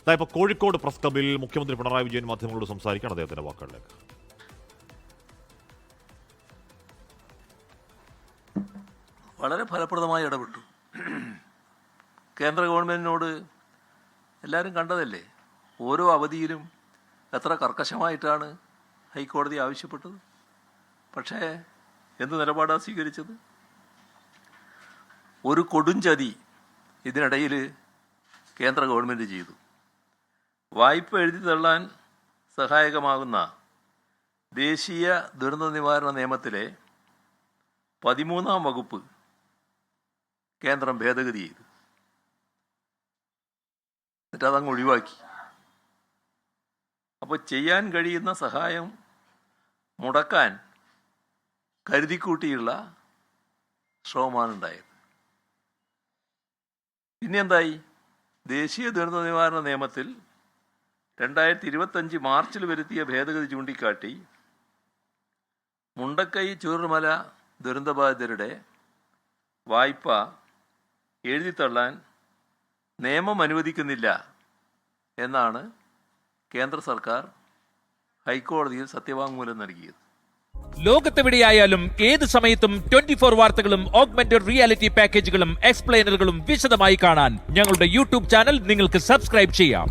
അതായത് കോഴിക്കോട് പ്രസ് ക്ലബിൽ മുഖ്യമന്ത്രി പിണറായി വിജയൻ മാധ്യമങ്ങളോട് സംസാരിക്കുകയാണ്. അദ്ദേഹത്തിന്റെ വാക്കുകളിലേക്ക്. വളരെ ഫലപ്രദമായി ഇടപെട്ടു. കേന്ദ്ര ഗവൺമെൻറ്റിനോട് എല്ലാവരും കണ്ടതല്ലേ, ഓരോ അവധിയിലും എത്ര കർക്കശമായിട്ടാണ് ഹൈക്കോടതി ആവശ്യപ്പെട്ടത്. പക്ഷേ എന്ത് നിലപാടാണ് സ്വീകരിച്ചത്? ഒരു കൊടുംചതി ഇതിനിടയിൽ കേന്ദ്ര ഗവൺമെൻറ് ചെയ്തു. വായ്പ എഴുതി തള്ളാൻ സഹായകമാകുന്ന ദേശീയ ദുരന്ത നിവാരണ നിയമത്തിലെ 13-ാം വകുപ്പ് കേന്ദ്രം ഭേദഗതി ചെയ്തു. എന്നിട്ട് അതങ്ങ് ഒഴിവാക്കി. അപ്പോൾ ചെയ്യാൻ കഴിയുന്ന സഹായം മുടക്കാൻ കരുതിക്കൂട്ടിയുള്ള ശ്രമമാണ് ഉണ്ടായത്. പിന്നെ എന്തായി? ദേശീയ ദുരന്ത നിവാരണ നിയമത്തിൽ 2025 മാർച്ചിൽ വരുത്തിയ ഭേദഗതി ചൂണ്ടിക്കാട്ടി മുണ്ടക്കൈ ചൂരൽമല ദുരന്തബാധിതരുടെ വായ്പ എഴുതിത്തള്ളാൻ നിയമം അനുവദിക്കുന്നില്ല എന്നാണ് കേന്ദ്ര സർക്കാർ ഹൈക്കോടതിയിൽ സത്യവാങ്മൂലം നൽകിയത്. ലോകത്തെവിടെയായാലും ഏത് സമയത്തും 24 വാർത്തകളും ഓഗ്മെന്റഡ് റിയാലിറ്റി പാക്കേജുകളും എക്സ്പ്ലെയിനറുകളും വിശദമായി കാണാൻ ഞങ്ങളുടെ യൂട്യൂബ് ചാനൽ നിങ്ങൾക്ക് സബ്സ്ക്രൈബ് ചെയ്യാം.